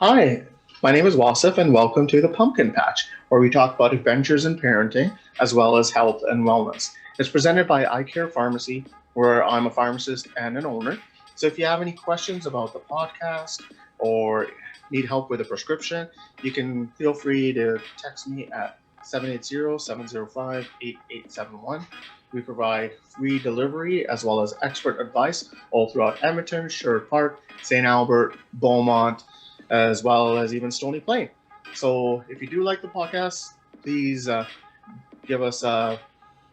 Hi, my name is Wasif, and welcome to the Pumpkin Patch, where we talk about adventures in parenting as well as health and wellness. It's presented by iCare Pharmacy, where I'm a pharmacist and an owner. So if you have any questions about the podcast or need help with a prescription, you can feel free to text me at 780-705-8871. We provide free delivery as well as expert advice all throughout Edmonton, Sherwood Park, St. Albert, Beaumont, as well as even Stony Plain. So if you do like the podcast, please give us a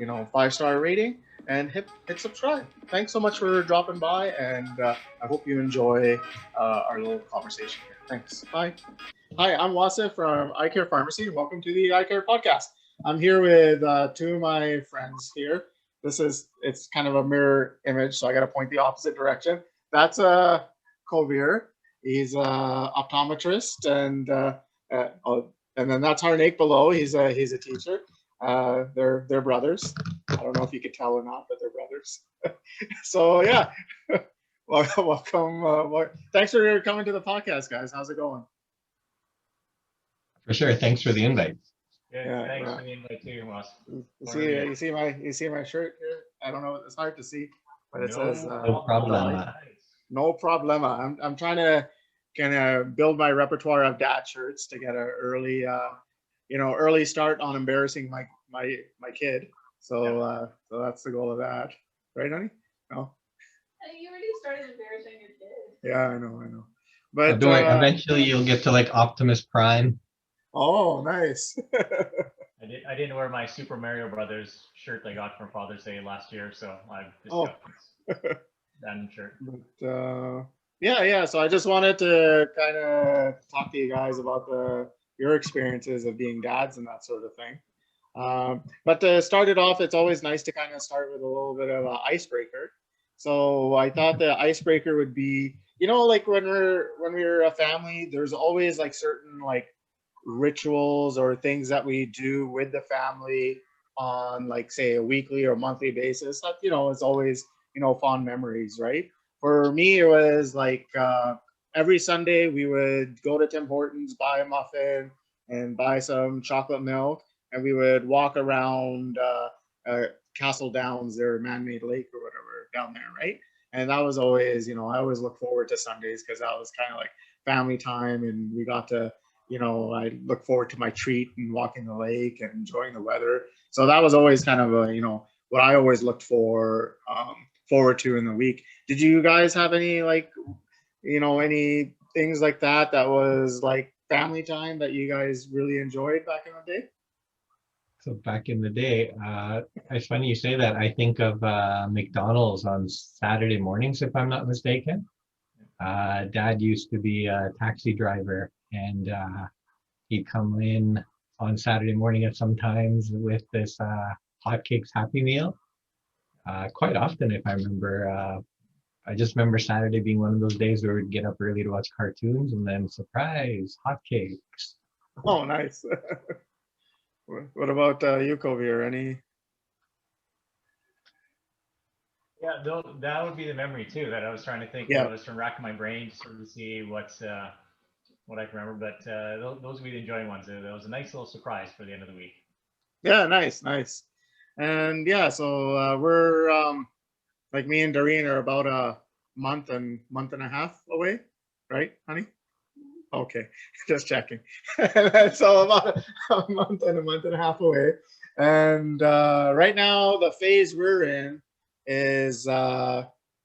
5-star rating and hit subscribe. Thanks so much for dropping by, and I hope you enjoy our little conversation here. Thanks. Bye. Hi, I'm Wasif from iCare Pharmacy. Welcome to the iCare podcast. I'm here with two of my friends here. It's kind of a mirror image, so I got to point the opposite direction. That's Kovir. He's a optometrist, and then that's Harnik below. He's a teacher. They're brothers. I don't know if you could tell or not, but they're brothers. So yeah, welcome. Thanks for coming to the podcast, guys. How's it going? For sure. Thanks for the invite. Yeah, thanks for the invite too, Ross. You see my shirt here? I don't know. It's hard to see, but it says no problem. No problema. I'm trying to kind of build my repertoire of dad shirts to get an early start on embarrassing my kid. So that's the goal of that, right, honey? No. You already started embarrassing your kid. Yeah, I know. But don't worry, eventually you'll get to like Optimus Prime. Oh, nice. I didn't wear my Super Mario Brothers shirt I got from Father's Day last year, so I've just got that shirt. But yeah. So I just wanted to kind of talk to you guys about your experiences of being dads and that sort of thing. But to start it off, it's always nice to kind of start with a little bit of an icebreaker. So I thought the icebreaker would be, like when we're a family, there's always like certain like rituals or things that we do with the family on like say a weekly or monthly basis that it's always fond memories, right? For me, it was like every Sunday we would go to Tim Hortons, buy a muffin and buy some chocolate milk, and we would walk around Castle Downs, their man-made lake or whatever down there, right? And that was always, I always look forward to Sundays because that was kind of like family time, and we got to, I look forward to my treat and walking the lake and enjoying the weather. So that was always kind of what I always looked forward to in the week. Did you guys have any like, any things like that was like family time that you guys really enjoyed back in the day? So back in the day, it's funny you say that. I think of McDonald's on Saturday mornings, if I'm not mistaken. Dad used to be a taxi driver, and he'd come in on Saturday morning at sometimes with this hotcakes Happy Meal. Quite often, if I remember. I just remember Saturday being one of those days where we'd get up early to watch cartoons, and then surprise, hotcakes. Oh, nice. What about you, Kovir? Any? Yeah, that would be the memory too that I was trying to think. Yeah. I was trying to rack my brain to see what I can remember, but those would be the enjoying ones. That was a nice little surprise for the end of the week. Yeah, nice. And yeah, so we're like me and Doreen are about a month and a half away, right, honey? Okay, just checking. So about a month and a half away. And right now, the phase we're in is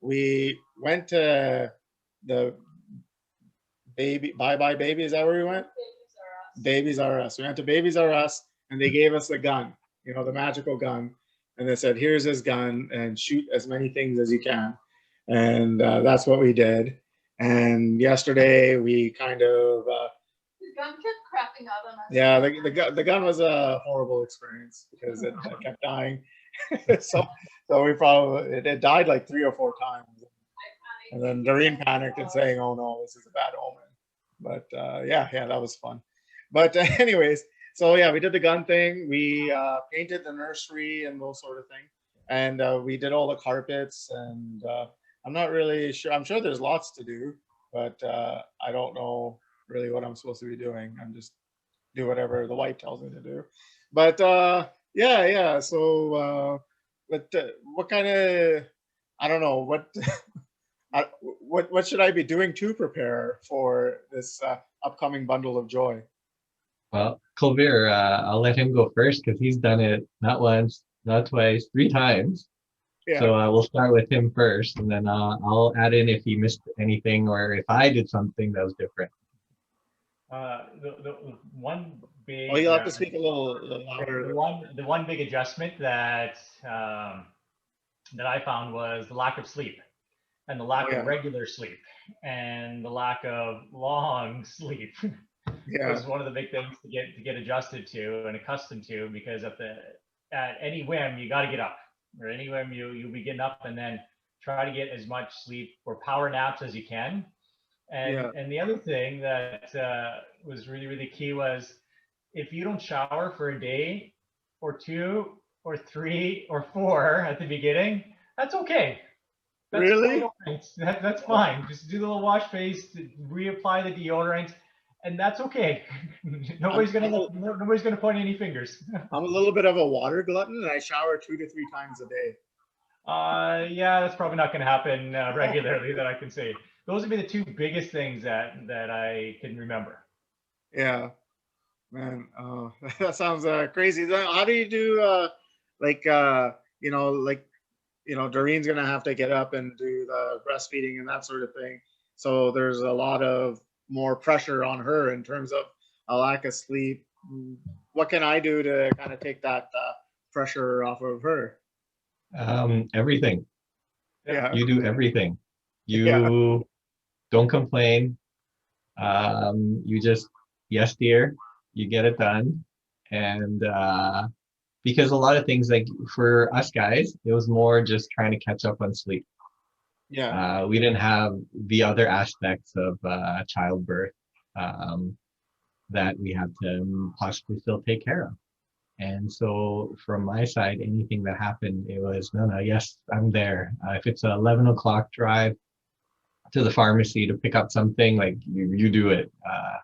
we went to the Bye Baby. Is that where we went? Babies R Us. We went to Babies R Us, and they gave us the gun, the magical gun. And they said, here's this gun, and shoot as many things as you can. And that's what we did. And yesterday we kind of the gun kept crapping out on us. Yeah, the gun was a horrible experience because it kept dying. so we probably it died like 3 or 4 times. And then Doreen panicked and saying, "Oh no, this is a bad omen." But yeah, that was fun. But anyways, so yeah, we did the gun thing. We painted the nursery and those sort of thing, and we did all the carpets. And I'm not really sure. I'm sure there's lots to do, but I don't know really what I'm supposed to be doing. I'm just do whatever the wife tells me to do. But yeah, yeah. So, what kind of, I don't know, what should I be doing to prepare for this upcoming bundle of joy? Well, Colbert, I'll let him go first because he's done it not once, not twice, 3 times. Yeah. So we'll start with him first, and then I'll add in if he missed anything or if I did something that was different. The one big Oh, you'll have to speak a little louder. the one big adjustment that that I found was the lack of sleep and the lack Oh, yeah. of regular sleep and the lack of long sleep Yeah. was one of the big things to get adjusted to and accustomed to, because at any whim you got to get up, or any whim you'll be getting up, and then try to get as much sleep or power naps as you can. Yeah. And the other thing that was really key was, if you don't shower for a day or two or three or four at the beginning, that's okay. That's Really? quite all right. That's fine. Just do the little wash face, reapply the deodorant, and that's okay. nobody's gonna point any fingers. I'm a little bit of a water glutton, and I shower 2 to 3 times a day. Yeah, that's probably not gonna happen regularly that I can say. Those would be the two biggest things that I can remember. Yeah, man. That sounds crazy. How do you do like Doreen's gonna have to get up and do the breastfeeding and that sort of thing. So there's a lot of more pressure on her in terms of a lack of sleep. What can I do to kind of take that pressure off of her? Everything. Yeah. You do everything. Yeah. You don't complain. You just, yes, dear, you get it done. And because a lot of things, like for us guys, it was more just trying to catch up on sleep. Yeah. We didn't have the other aspects of childbirth that we had to possibly still take care of. And so from my side, anything that happened, it was, no, yes, I'm there. If it's an 11 o'clock drive to the pharmacy to pick up something, like you do it.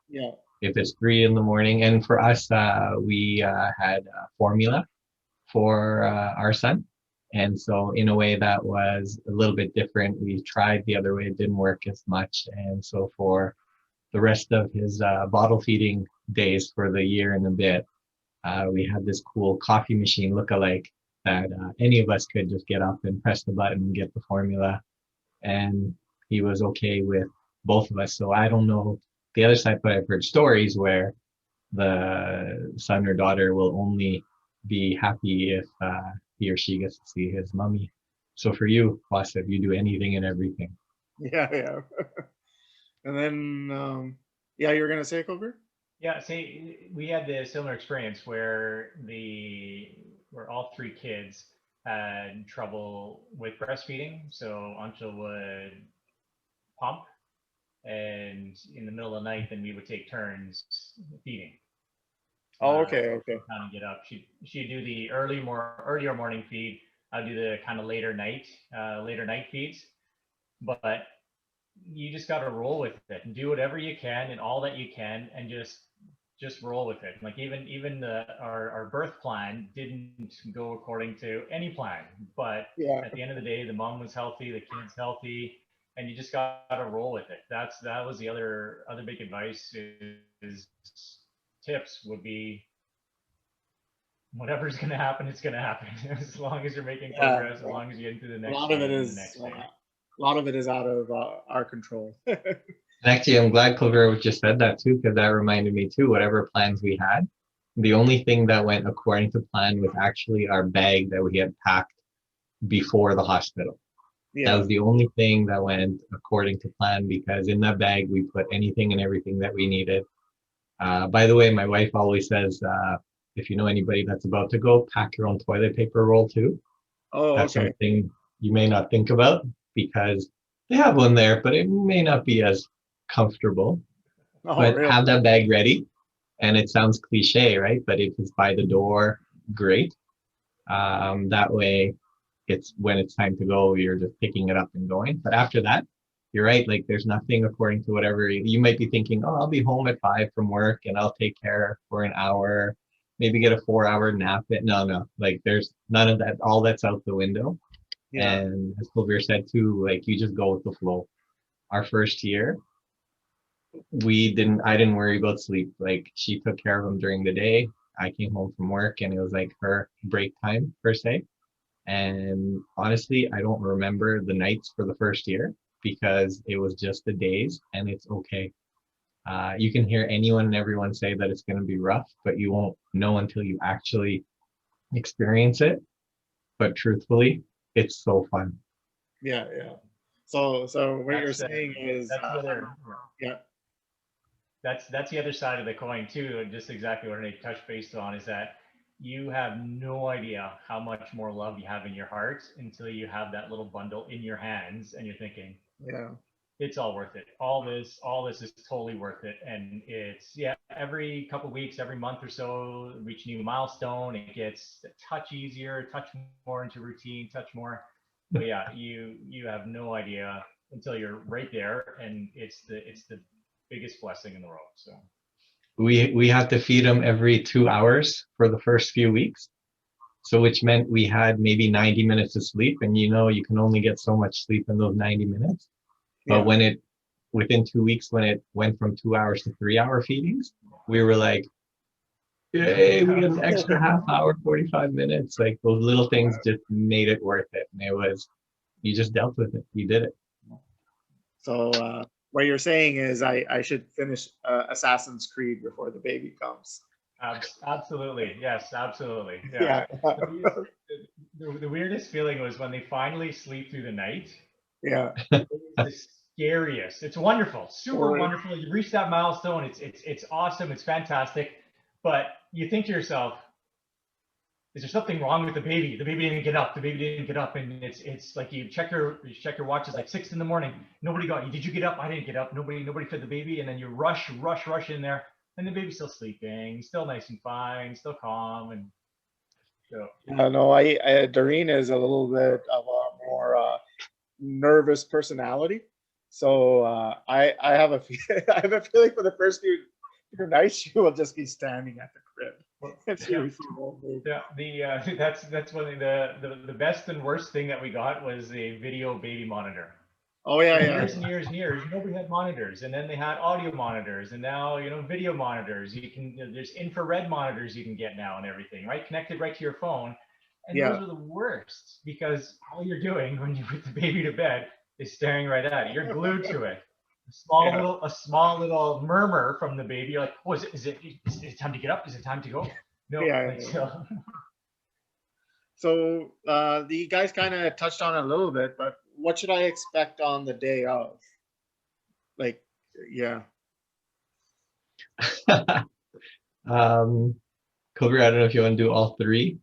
Yeah. If it's 3 in the morning. And for us, we had formula for our son. And so in a way that was a little bit different. We tried the other way, it didn't work as much. And so for the rest of his bottle feeding days for the year and a bit, we had this cool coffee machine look-alike that any of us could just get up and press the button and get the formula. And he was okay with both of us. So I don't know the other side, but I've heard stories where the son or daughter will only be happy if he or she gets to see his mommy. So for you, Wasif, you do anything and everything. Yeah. Yeah. And then, yeah, you were gonna say, Cover? Yeah, see, we had the similar experience where all three kids had trouble with breastfeeding. So Anshul would pump, and in the middle of the night, then we would take turns feeding. Oh, okay. Okay. Kind of get up. She'd do the earlier morning feed. I'd do the kind of later night feeds. But you just got to roll with it and do whatever you can and all that you can, and just roll with it. Like even our birth plan didn't go according to any plan, but Yeah. at the end of the day, the mom was healthy, the kid's healthy, and you just got to roll with it. That was the other big advice is tips would be, whatever's going to happen, it's going to happen. As long as you're making progress, as long as you get into the next. A lot of it day, is the next day. a lot of it is out of our control. And actually, I'm glad Clover just said that too, because that reminded me too, whatever plans we had, the only thing that went according to plan was actually our bag that we had packed before the hospital. Yeah. That was the only thing that went according to plan, because in that bag, we put anything and everything that we needed. By the way, my wife always says, if you know anybody that's about to go, pack your own toilet paper roll too. Oh, That's okay. something you may not think about because they have one there, but it may not be as comfortable. Oh, But really? have that bag ready. And it sounds cliche, right? But if it's by the door, great. That way, it's when it's time to go, you're just picking it up and going. But after that, you're right. Like there's nothing according to whatever you might be thinking, oh, I'll be home at 5 from work and I'll take care for an hour, maybe get a 4 hour nap. No, like there's none of that. All that's out the window. Yeah. And as Colbert said too, like you just go with the flow. Our first year, I didn't worry about sleep. Like she took care of him during the day. I came home from work and it was like her break time per se. And honestly, I don't remember the nights for the first year because it was just the days and it's okay. You can hear anyone and everyone say that it's going to be rough, but you won't know until you actually experience it. But truthfully, it's so fun. Yeah. Yeah. So what you're That's saying is, that's the other yeah, that's the other side of the coin too. And just exactly what I touched base on is that you have no idea how much more love you have in your heart until you have that little bundle in your hands and you're thinking, yeah, it's all worth it. All this is totally worth it. And it's, yeah, every couple of weeks, every month or so, reach a new milestone. It gets a touch easier, a touch more into routine, touch more. But yeah, you have no idea until you're right there, and it's the biggest blessing in the world. So We had to feed him every 2 hours for the first few weeks. So which meant we had maybe 90 minutes of sleep. And you can only get so much sleep in those 90 minutes. But yeah. within 2 weeks, when it went from 2 hours to 3 hour feedings, we were like, yay, we get an extra half hour, 45 minutes. Like those little things just made it worth it. And you just dealt with it. You did it. So what you're saying is I should finish Assassin's Creed before the baby comes. absolutely, yes, absolutely, yeah. Yeah. The weirdest feeling was when they finally sleep through the night. Yeah. It is the scariest. It's wonderful, super Or- wonderful. You reach that milestone. It's awesome. It's fantastic. But you think to yourself, is there something wrong with the baby? The baby didn't get up. The baby didn't get up, and it's like you check your watch. It's like 6 in the morning. Nobody got you. Did you get up? I didn't get up. Nobody fed the baby, and then you rush in there, and the baby's still sleeping, still nice and fine, still calm, and so no, Doreen is a little bit of a more nervous personality. So I have a I have a feeling for the first few nights she will just be standing at the crib. And she won't move. yeah, that's one of the best and worst thing that we got was a video baby monitor. Oh yeah, For yeah, years and years and years, nobody had monitors, and then they had audio monitors, and now video monitors. There's infrared monitors you can get now and everything, right? Connected right to your phone, and yeah, those are the worst because all you're doing when you put the baby to bed is staring right at it. You're glued to it. yeah, A small little murmur from the baby. You're like, oh, is it time to get up? Is it time to go? No, yeah. like so. So the guys kind of touched on it a little bit, but what should I expect on the day of? Like, yeah, Kobe, I don't know if you want to do all three.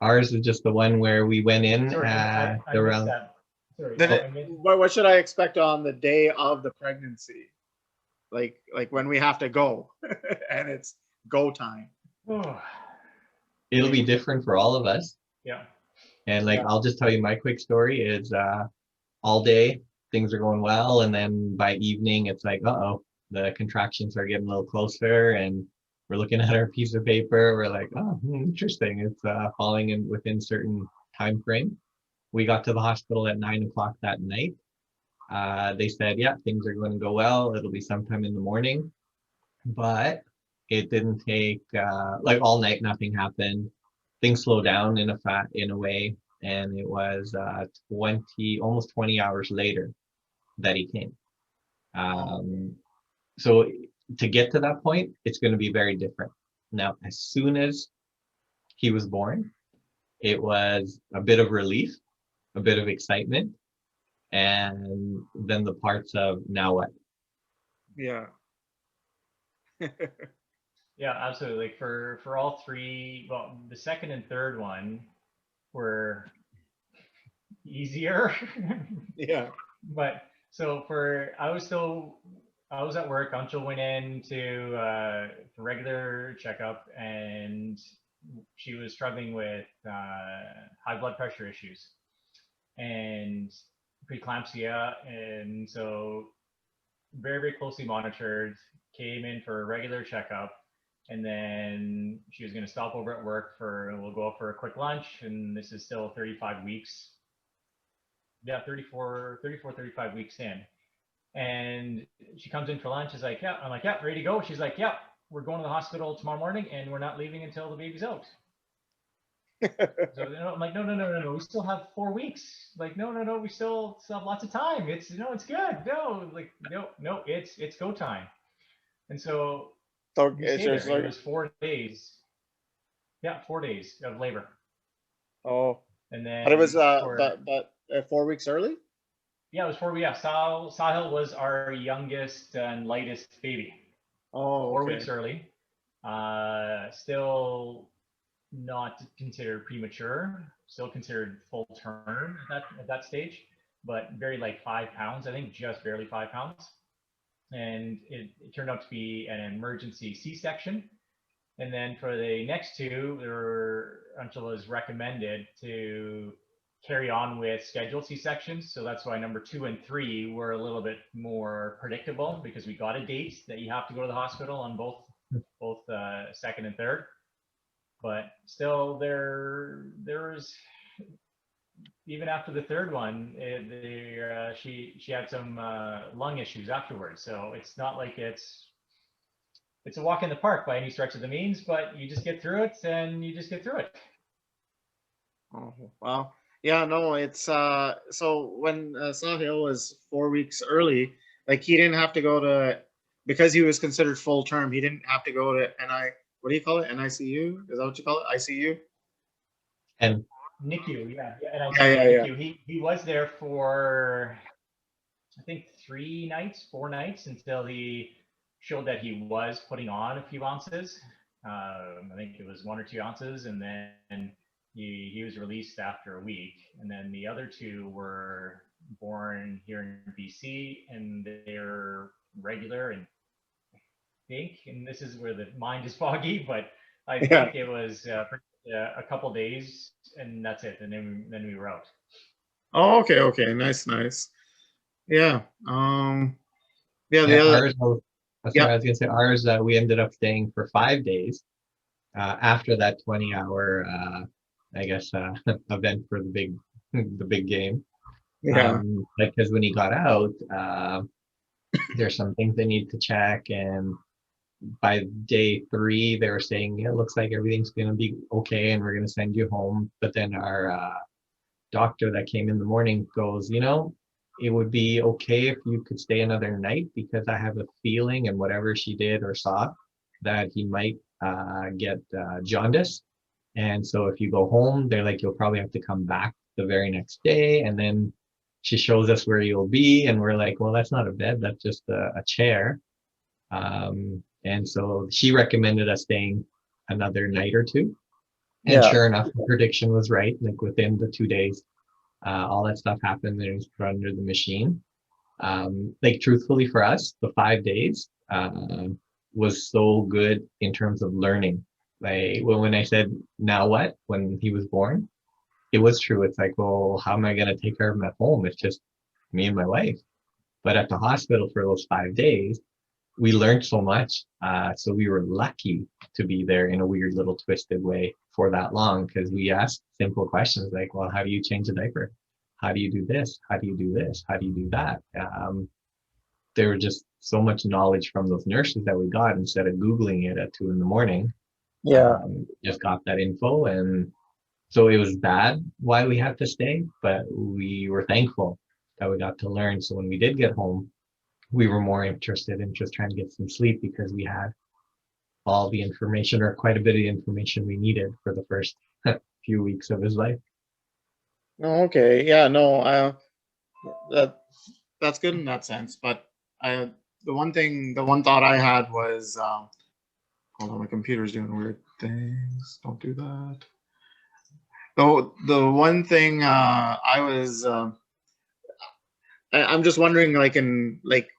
Ours is just the one where we went in Sorry, at I missed around. that. Sorry, then I missed. what should I expect on the day of the pregnancy? Like when we have to go and it's go time. Oh, It'll be different for all of us. yeah. And like Yeah, I'll just tell you my quick story is all day things are going well, and then by evening it's like, uh-oh, the contractions are getting a little closer, and we're looking at our piece of paper. We're like, oh, interesting. It's falling in within certain time frame. We got to the hospital at 9 o'clock that night. They said, yeah, things are going to go well. It'll be sometime in the morning, but it didn't take like all night. Nothing happened. Things slowed down in a way, and it was almost 20 hours later that he came. So to get to that point, it's going to be very different. Now, as soon as he was born, it was a bit of relief, a bit of excitement, and then the parts of now what? yeah, Yeah, absolutely. For all three, well, the second and third one were easier. yeah, But so I was at work. Until went in to for regular checkup, and she was struggling with high blood pressure issues. And preeclampsia, and so very, very closely monitored. Came in for a regular checkup, and then she was going to stop over at work for, we'll go out for a quick lunch, and this is still 35 weeks. Yeah, 35 weeks in. And she comes in for lunch, is like, yeah, I'm like, yeah, ready to go. She's like, yeah, we're going to the hospital tomorrow morning and we're not leaving until the baby's out. So I'm like, no, we still have 4 weeks. Like, no, we still have lots of time. It's, it's good. No, like, no, it's go time. And so So we it's stayed there. just It like, was 4 days. Yeah, 4 days of labor. oh, And then but it was for, but 4 weeks early. yeah, it was 4 weeks. Yeah, Sahil was our youngest and lightest baby. Oh, 4 okay. weeks early. Still not considered premature, still considered full term at that stage, but very like 5 pounds, I think just barely 5 pounds. And it turned out to be an emergency C-section. And then for the next two, Angela was recommended to carry on with scheduled C-sections. So that's why number 2 and 3 were a little bit more predictable, because we got a date that you have to go to the hospital on both second and third. But still, there was, even after the third one, she had some lung issues afterwards. So it's not like it's a walk in the park by any stretch of the means, but you just get through it, and you just get through it. Oh, well, yeah, no, it's so when Sahil was 4 weeks early, like he didn't have to go to, because he was considered full term, he didn't have to go to what do you call it? NICU? Is that what you call it? ICU? And NICU, yeah, and I Yeah, yeah, yeah. NICU. He was there for, I think, 3 nights, 4 nights, until he showed that he was putting on a few ounces. I think it was 1 or 2 ounces, and then he was released after a week. And then the other 2 were born here in BC, and they're regular, and I think, and this is where the mind is foggy, but I Yeah. think it was a couple days, and that's it. And then we were out. Oh, okay, nice. Yeah. Yeah, the yeah, other, ours, sorry, yeah. I was gonna say ours, we ended up staying for 5 days after that 20-hour, I guess, event for the big game. Yeah. Because when he got out, there's some things they need to check, and by day 3, they were saying, yeah, it looks like everything's gonna be okay, and we're gonna send you home. But then our doctor that came in the morning goes, it would be okay if you could stay another night, because I have a feeling, and whatever she did or saw, that he might get jaundice. And so if you go home, they're like, you'll probably have to come back the very next day. And then she shows us where you'll be. And we're like, well, that's not a bed, that's just a chair. And so she recommended us staying another night or 2. And Yeah. sure enough, the prediction was right. Like within the 2 days, all that stuff happened. And it was put under the machine. Like truthfully for us, the 5 days was so good in terms of learning. Like when I said, now what, when he was born, it was true. It's like, well, how am I going to take care of him at home? It's just me and my wife. But at the hospital for those 5 days, we learned so much. So we were lucky to be there in a weird little twisted way for that long, because we asked simple questions like, well, how do you change a diaper? How do you do this? How do you do this? How do you do that? There was just so much knowledge from those nurses that we got instead of Googling it at 2 a.m. Yeah. Just got that info. And so it was bad why we had to stay, but we were thankful that we got to learn. So when we did get home, we were more interested in just trying to get some sleep, because we had all the information, or quite a bit of the information we needed for the first few weeks of his life. Oh, okay. Yeah, no, that's good in that sense. But the one thought I had was, hold on, my computer's doing weird things. Don't do that. The one thing I was, I'm just wondering, like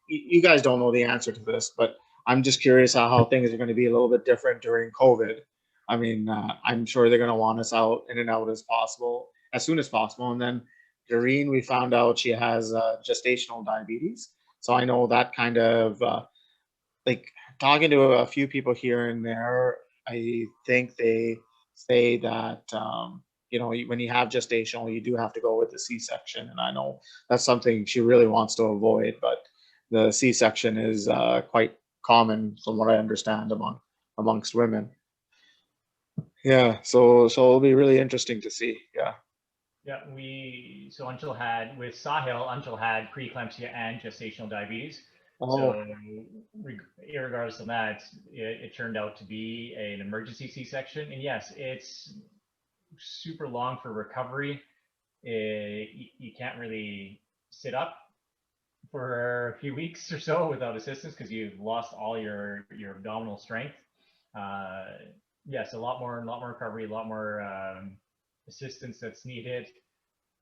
you guys don't know the answer to this, but I'm just curious how things are going to be a little bit different during COVID. I mean, I'm sure they're going to want us out in and out as soon as possible. And then Doreen, we found out she has gestational diabetes. So I know that kind of like talking to a few people here and there, I think they say that when you have gestational, you do have to go with the C-section, and I know that's something she really wants to avoid. But the C-section is quite common, from what I understand, amongst women. Yeah, so it'll be really interesting to see. Yeah. Yeah, so Anshul had with Sahil, Anshul had preeclampsia and gestational diabetes. Oh, So, regardless of that, it turned out to be an emergency C-section, and yes, it's super long for recovery. You can't really sit up for a few weeks or so without assistance because you've lost all your abdominal strength. Yes, a lot more recovery, a lot more assistance that's needed.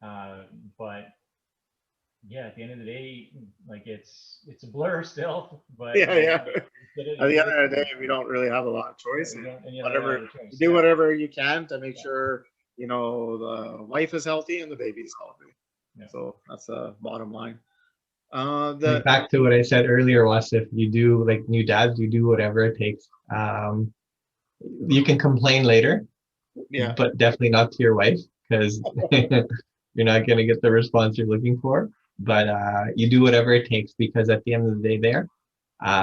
But yeah, at the end of the day, like it's a blur still. But yeah, yeah. At the get end it of the through. day, we don't really have a lot of Yeah, choice. we don't any Whatever, other you choice. do Yeah. whatever you can to make Yeah. sure the wife is healthy and the baby's healthy. Yeah. So that's the bottom line. Like back to what I said earlier, was if you do, like new dads, you do whatever it takes. You can complain later, Yeah, but definitely not to your wife, because you're not going to get the response you're looking for. But you do whatever it takes, because at the end of the day,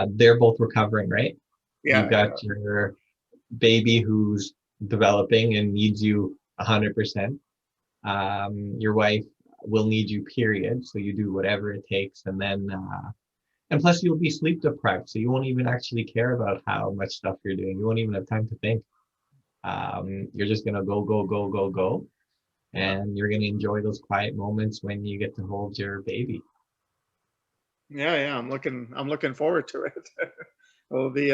they're both recovering, right? You yeah, got your baby who's developing and needs you 100%. Your wife will need you, period. So you do whatever it takes, and then and plus you'll be sleep deprived, so you won't even actually care about how much stuff you're doing. You won't even have time to think. You're just gonna go, go, go, go, go, yeah, and you're gonna enjoy those quiet moments when you get to hold your baby. yeah. I'm looking forward to it. It'll be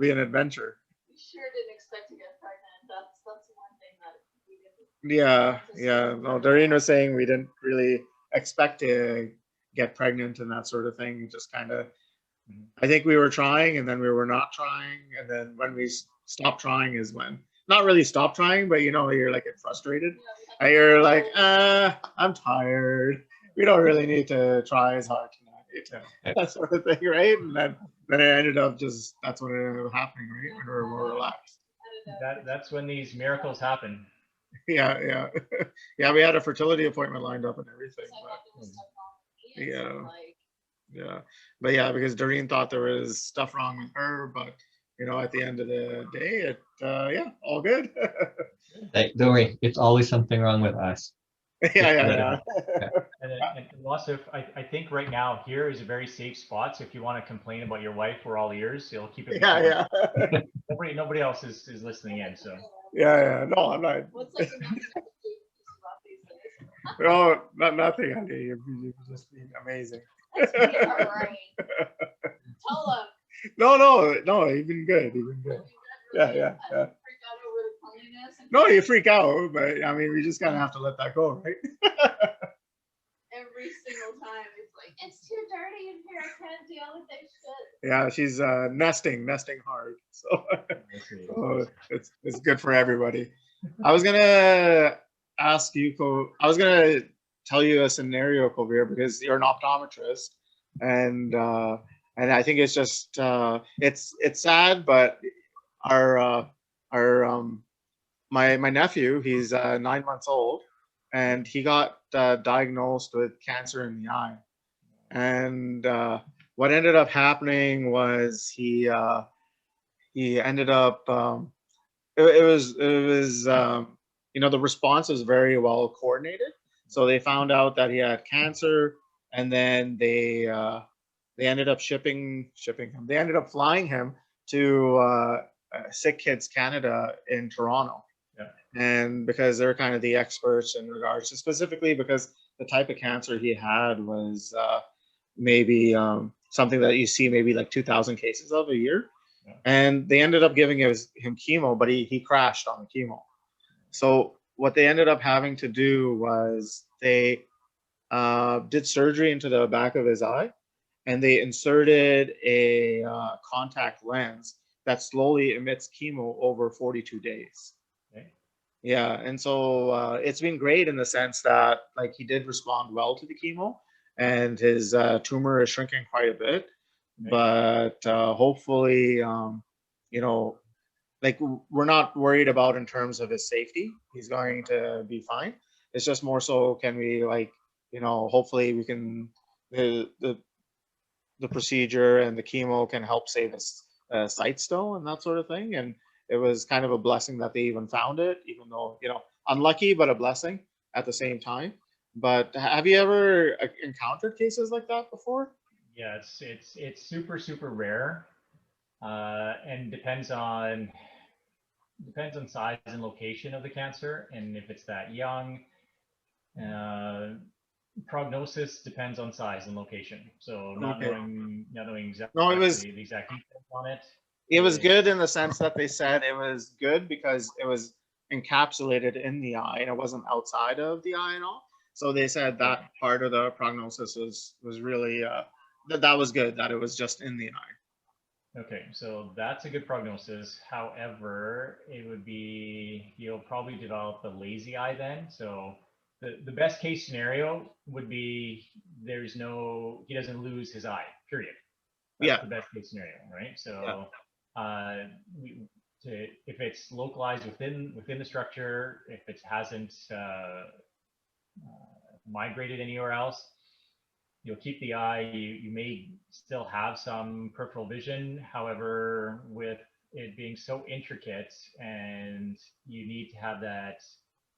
an adventure. We sure didn't expect to get pregnant. That's one thing that we didn't. Yeah, yeah. No, Doreen was saying we didn't really expect to get pregnant and that sort of thing. Just kind of, I think we were trying and then we were not trying. And then when we stopped trying is when, not really stop trying, but you're like get frustrated. And you're like, I'm tired. We don't really need to try as hard tonight. That sort of thing, right? And then it ended up that's what ended up happening, right? When we were more relaxed. That's when these miracles happen. Yeah, yeah. Yeah, we had a fertility appointment lined up and everything. But, yeah. Yeah. But yeah, because Doreen thought there was stuff wrong with her, but at the end of the day, yeah, all good. Like, don't worry, it's always something wrong with us. Yeah, Just let it yeah, Yeah. And also, I think right now here is a very safe spot. So if you want to complain about your wife, we're all ears. It'll keep it. yeah. Yeah, Nobody else is listening in. So yeah. No, I'm not. What's like the most about these days? No, nothing, honey. You've just been amazing. That's me, all right. Tell them. No, you've been good. You've been good. Yeah. Freak out over the cleanliness. No, you freak out, but I mean, we just kind of have to let that go, right? Every single time, it's like, it's too dirty in here. I can't deal with this shit. Yeah, she's nesting hard. So, it's good for everybody. I was gonna ask you, I was gonna tell you a scenario, Kovir, because you're an optometrist, and I think it's just it's sad, but our my nephew, he's 9 months old, and he got diagnosed with cancer in the eye. And what ended up happening was he ended up the response was very well coordinated. So they found out that he had cancer, and then they ended up shipping him. They ended up flying him to Sick Kids Canada in Toronto. Yeah. And because they're kind of the experts in regards to, specifically because the type of cancer he had was maybe something that you see maybe like 2,000 cases of a year. Yeah. And they ended up giving him chemo, but he crashed on the chemo. So what they ended up having to do was they did surgery into the back of his eye, and they inserted a contact lens that slowly emits chemo over 42 days. Okay. Yeah, and so it's been great in the sense that like he did respond well to the chemo, and his tumor is shrinking quite a bit. Right? But hopefully, you know, like we're not worried about in terms of his safety. He's going to be fine. It's just more so can we like, hopefully we can the the procedure and the chemo can help save his sight still and that sort of thing. And it was kind of a blessing that they even found it, even though, unlucky, but a blessing at the same time. But have you ever encountered cases like that before? Yeah, it's super rare, and depends on size and location of the cancer, and if it's that young. Uh, Prognosis depends on size and location. So not Okay. knowing No, it was exactly the exact details on it. it was It, good in the sense that they said it was good because it was encapsulated in the eye and it wasn't outside of the eye at all. So they said okay. that part of the prognosis was really that was good, that it was just in the eye. Okay, so that's a good prognosis. However, it would be you'll probably develop a lazy eye then. So the best case scenario would be he doesn't lose his eye, period. That's Yeah, the best case scenario, right? yeah. So if it's localized within the structure, if it hasn't migrated anywhere else, you'll keep the eye. You may still have some peripheral vision. However, with it being so intricate and you need to have that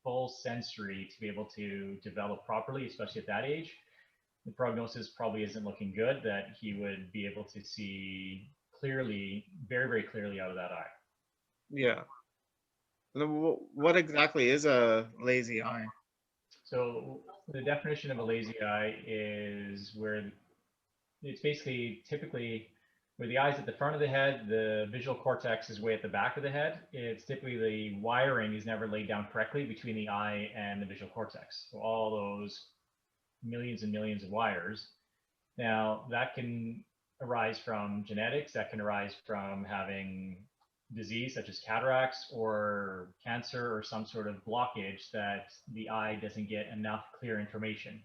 full sensory to be able to develop properly, especially at that age, the prognosis probably isn't looking good that he would be able to see clearly, very clearly out of that eye. Yeah. What exactly is a lazy eye? So the definition of a lazy eye is where it's basically typically where the eye's at the front of the head, the visual cortex is way at the back of the head. It's typically the wiring is never laid down correctly between the eye and the visual cortex. So all those millions and millions of wires. Now that can arise from genetics, that can arise from having disease such as cataracts or cancer or some sort of blockage that the eye doesn't get enough clear information.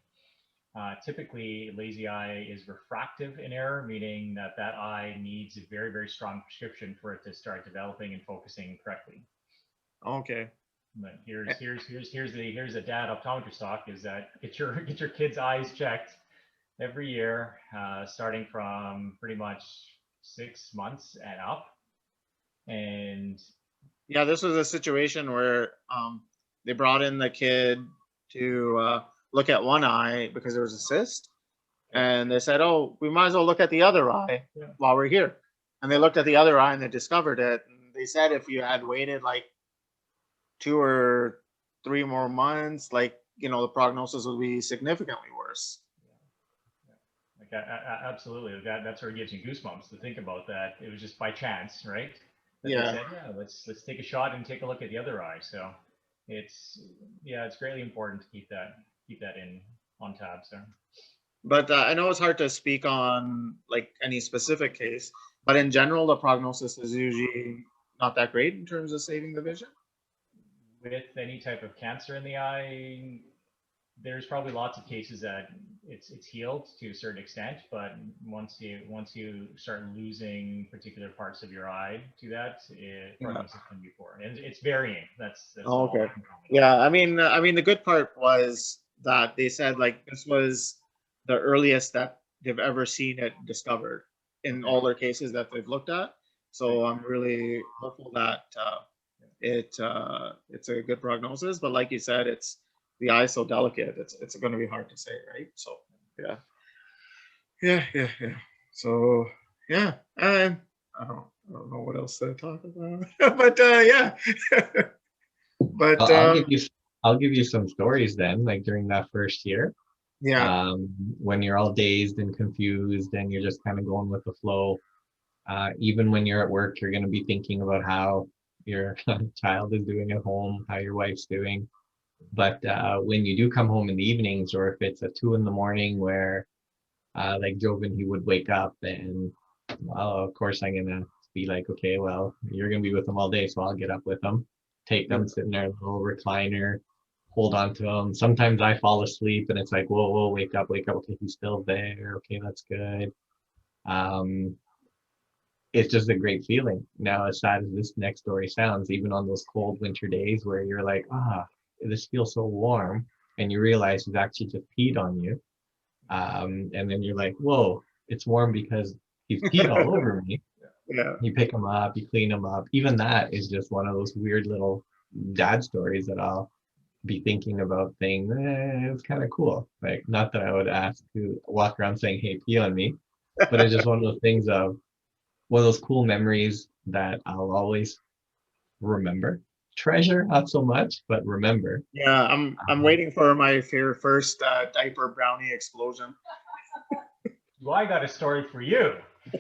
Typically, lazy eye is refractive in error, meaning that eye needs a very strong prescription for it to start developing and focusing correctly. Okay. But here's a dad optometrist talk: is that get your kids' eyes checked every year, starting from pretty much 6 months and up. And Yeah, this was a situation where they brought in the kid to look at one eye because there was a cyst, and they said, "Oh, we might as well look at the other eye yeah, while we're here." And they looked at the other eye and they discovered it. And they said if you had waited like 2 or 3 more months, like the prognosis would be significantly worse. like absolutely, that sort of gives you goosebumps to think about that. It was just by chance, right? That they Yeah, said, yeah, let's take a shot and take a look at the other eye. So it's it's greatly important to keep that in on tab. So but I know it's hard to speak on like any specific case, but in general, the prognosis is usually not that great in terms of saving the vision. with any type of cancer in the eye, there's probably lots of cases that it's healed to a certain extent, but once you start losing particular parts of your eye to that, Yeah. prognosis can be poor, and it's varying. That's Oh, all okay. I can comment on. Yeah, I mean, the good part was that they said like this was the earliest that they've ever seen it discovered in Okay, all their cases that they've looked at. right. So I'm really hopeful that it's a good prognosis. But like you said, it's the eye's so delicate. It's going to be hard to say, right? So yeah, yeah. So yeah, and I don't know what else to talk about, but yeah, but I'll give you I'll give you some stories then, like during that first year, yeah. when you're all dazed and confused and you're just kind of going with the flow. Even when you're at work, you're going to be thinking about how your child is doing at home, how your wife's doing. But when you do come home in the evenings, or if it's at 2 in the morning, where like Joven, he would wake up and, well, of course I'm gonna be like, okay, well, you're gonna be with him all day, so I'll get up with him. take them, sit in their little recliner, hold on to them. Sometimes I fall asleep and it's like, whoa, whoa, wake up, wake up. Okay, he's still there. Okay, that's good. It's just a great feeling. Now, as sad as this next story sounds, even on those cold winter days where you're like, this feels so warm, and you realize he's actually just peed on you. And then you're like, whoa, it's warm because he's peed all over me. Yeah. You pick him up, you clean him up. Even that is just one of those weird little dad stories that I'll be thinking about saying, it's kind of cool. Like, not that I would ask to walk around saying, hey, pee on me, but it's just one of those things of one of those cool memories that I'll always remember. Treasure, not so much, but remember. Yeah, I'm waiting for my first diaper brownie explosion. Well, I got a story for you.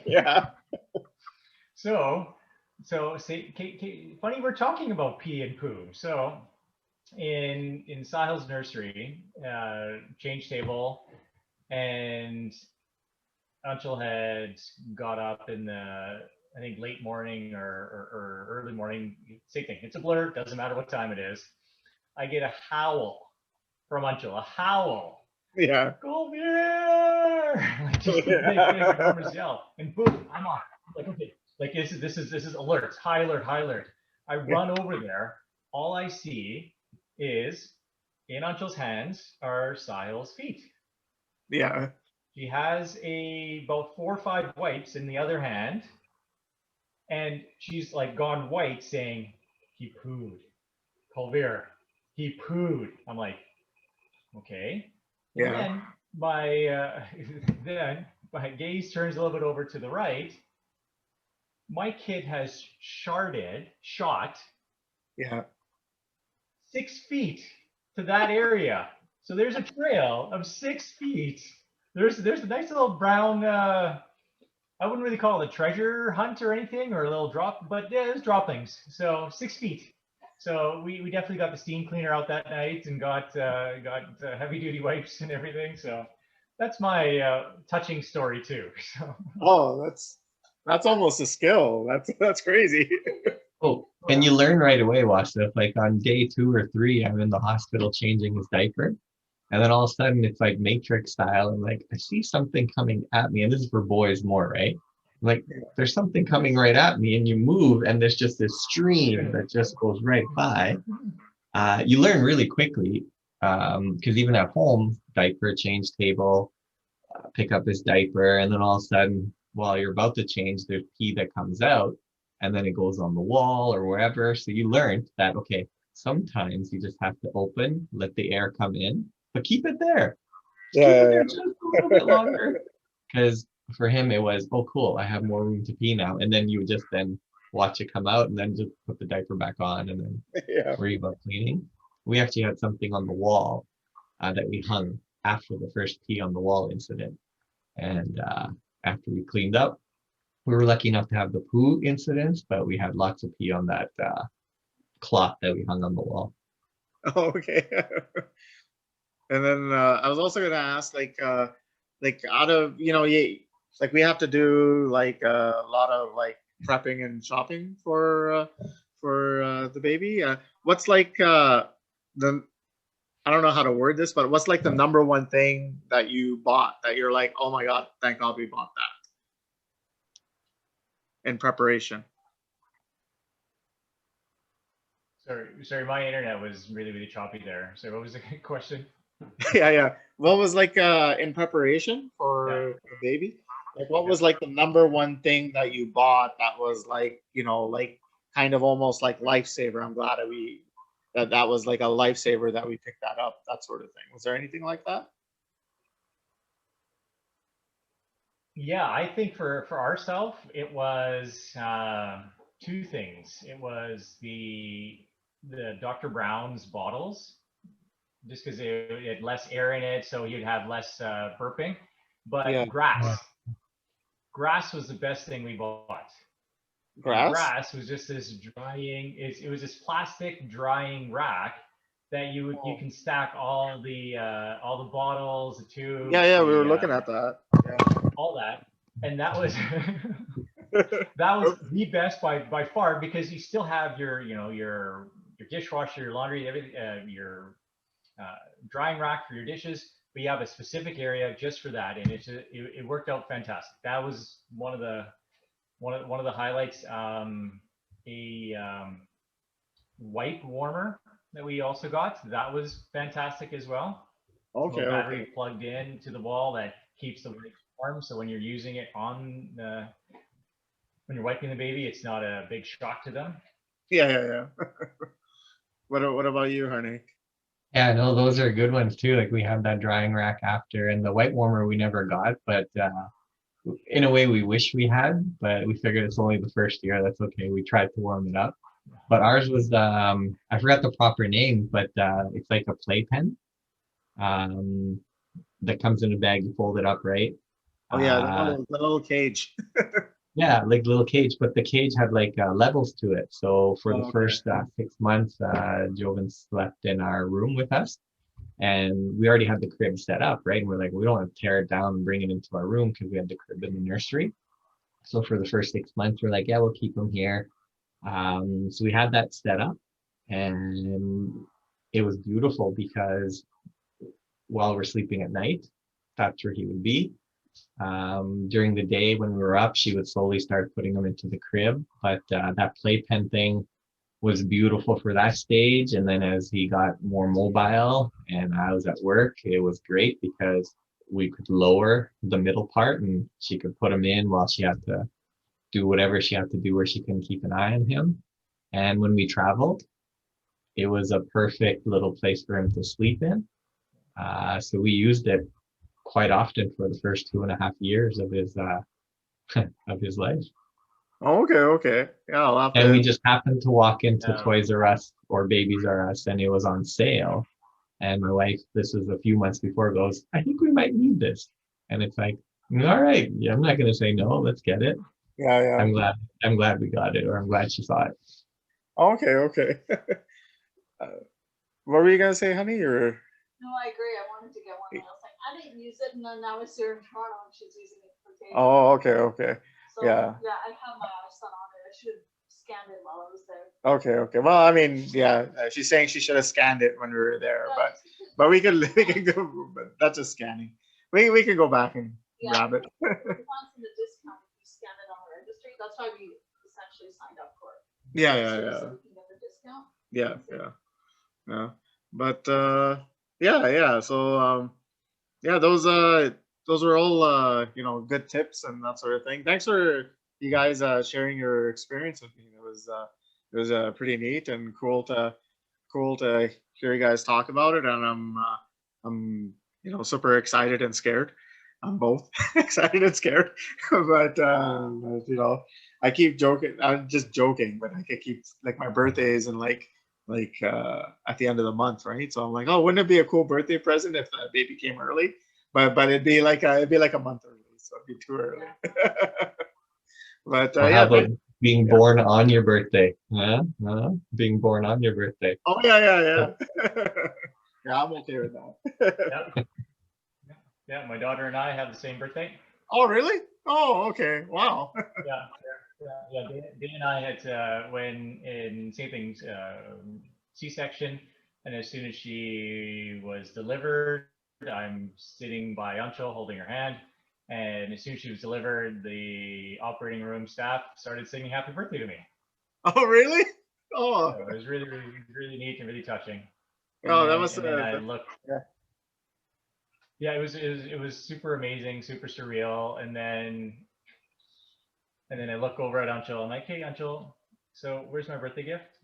Yeah. So funny we're talking about pee and poo. So in Sahil's nursery, change table, and Anshul had got up in the, I think, late morning or early morning. Same thing. It's a blur. Doesn't matter what time it is. I get a howl from Anshul. A howl. Yeah. Go there! Like just a big enormous yell, and boom, I'm on. Like, okay, like this is alerts, high alert, high alert. I run over there. All I see is in Anshul's hands are Sahil's feet. Yeah. She has about 4 or 5 wipes in the other hand, and she's like gone white, saying, "He pooed, Colvir. He pooed." I'm like, okay. And Yeah. then my gaze turns a little bit over to the right. My kid has shot Yeah. 6 feet to that area. So there's a trail of 6 feet. There's a nice little brown, I wouldn't really call it a treasure hunt or anything, or a little drop, but yeah, there's droppings. So 6 feet. So we definitely got the steam cleaner out that night and got heavy duty wipes and everything. So that's my touching story too. So. Oh, that's almost a skill. That's crazy. Oh, and you learn right away, Washington. Like on day 2 or 3, I'm in the hospital changing his diaper. And then all of a sudden it's like Matrix style. And like, I see something coming at me. And this is for boys more, right? Like there's something coming right at me and you move and there's just this stream that just goes right by. You learn really quickly because even at home, diaper, change table, pick up his diaper. And then all of a sudden, while you're about to change, there's pee that comes out and then it goes on the wall or wherever. So you learned that, okay, sometimes you just have to open, let the air come in, but keep it there. Keep it there just a little bit longer. Because for him, it was, oh, cool, I have more room to pee now. And then you would just then watch it come out and then just put the diaper back on and then worry about cleaning. We actually had something on the wall that we hung after the first pee on the wall incident. And after we cleaned up, we were lucky enough to have the poo incidents, but we had lots of pee on that cloth that we hung on the wall. Oh, okay. And then I was also gonna ask, like out of like we have to do like a lot of like prepping and shopping for the baby. What's like the I don't know how to word this, but what's like the number one thing that you bought that you're like, oh my God, thank God we bought that in preparation? Sorry, my internet was really choppy there. So what was the question? Yeah. What was like in preparation for the baby? Like what was like the number one thing that you bought that was like, like kind of almost like lifesaver? I'm glad that was like a lifesaver that we picked that up, that sort of thing. Was there anything like that? Yeah, I think for ourselves, it was 2 things. It was the Dr. Brown's bottles, just because it had less air in it, so you'd have less burping. But grass was the best thing we bought. Grass was just this drying. It was this plastic drying rack that you can stack all the bottles, the tubes. Yeah, we were looking at that. Yeah. All that, and that was that was the best by far, because you still have your your dishwasher, your laundry, everything, your drying rack for your dishes. But you have a specific area just for that, and it worked out fantastic. That was one of the highlights. A wipe warmer that we also got. That was fantastic as well. Okay. Little battery plugged in to the wall that keeps the wipes warm. So when you're using it on when you're wiping the baby, it's not a big shock to them. Yeah. What about you, Harnik? Yeah, no, those are good ones too. Like we had that drying rack after, and the white warmer we never got, but in a way we wish we had, but we figured it's only the first year. That's okay. We tried to warm it up. But ours was I forgot the proper name, but it's like a playpen that comes in a bag. You fold it up, right? Oh yeah, the little cage. Yeah, like little cage, but the cage had like levels to it. So for the first 6 months, Joven slept in our room with us, and we already had the crib set up, right? And we're like, we don't want to tear it down and bring it into our room because we had the crib in the nursery. So for the first 6 months, we're like, yeah, we'll keep him here. So we had that set up, and it was beautiful because while we're sleeping at night, that's where he would be. During the day when we were up, she would slowly start putting him into the crib, but that playpen thing was beautiful for that stage. And then as he got more mobile and I was at work, it was great because we could lower the middle part and she could put him in while she had to do whatever she had to do where she couldn't keep an eye on him. And when we traveled, it was a perfect little place for him to sleep in. So we used it quite often for the first 2.5 years of his of his life. Okay. Yeah, I'll have And to. we just happened to walk into Toys R Us or Babies R Us, and it was on sale. And my wife, this was a few months before, goes, I think we might need this. And it's like, all right, yeah, I'm not going to say no. Let's get it. Yeah. I'm glad we got it, or I'm glad she saw it. Okay. What were you gonna say, honey? Or No, I agree. I wanted to get one. And I was like, I didn't use it, and then now it's here in Toronto, and she's using it for dating. oh, okay. So yeah. I have my son on it. I should have scanned it while I was there. Okay. Well, I mean, yeah, she's saying she should have scanned it when we were there, but we can go. But that's just scanning. We can go back and grab it. Coupons and the discount if you scan it on the registry. That's why we essentially signed up for it. Yeah. So we can get the discount. Yeah. But yeah. So yeah, those were all good tips and that sort of thing. Thanks for you guys sharing your experience with me. It was pretty neat and cool to hear you guys talk about it. And I'm super excited and scared. I'm both excited and scared. but I keep joking. I'm just joking, but I keep like my birthday is in like at the end of the month, right? So I'm like, oh, wouldn't it be a cool birthday present if the baby came early? But it'd be like a month early, so it'd be too early. But Well, yeah, how about being born on your birthday? Huh? Being born on your birthday. Oh yeah. Yeah, I'm okay with that. Yeah, my daughter and I have the same birthday. Oh really? Oh okay. Wow. Yeah. Dan and I had when in same things C-section, and as soon as she was delivered, I'm sitting by Until holding her hand, and as soon as she was delivered, the operating room staff started singing "Happy Birthday" to me. Oh really? Oh. So it was really neat and really touching. Oh, that must have. I looked. Yeah, it was super amazing, super surreal, and then I look over at Anshul. I'm like, hey, Anshul, so where's my birthday gift?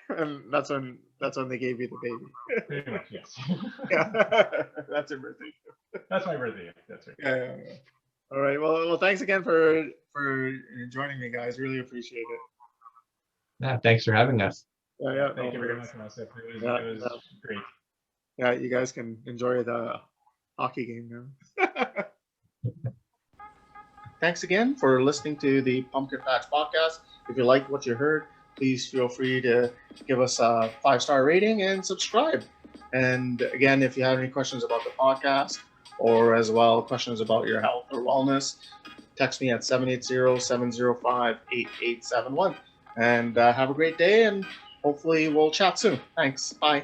And that's when they gave you the baby. Pretty much, yes. Yeah, that's your birthday gift. That's my birthday gift. That's right. Yeah. All right. Well, thanks again for joining me, guys. Really appreciate it. Yeah, thanks for having us. Yeah. Thank you very much, Melissa. It was great. Yeah, you guys can enjoy the hockey game now. Thanks again for listening to the Pumpkin Patch Podcast. If you liked what you heard, please feel free to give us a 5-star rating and subscribe. And again, if you have any questions about the podcast or as well questions about your health or wellness, text me at 780-705-8871. And have a great day, and hopefully we'll chat soon. Thanks. Bye.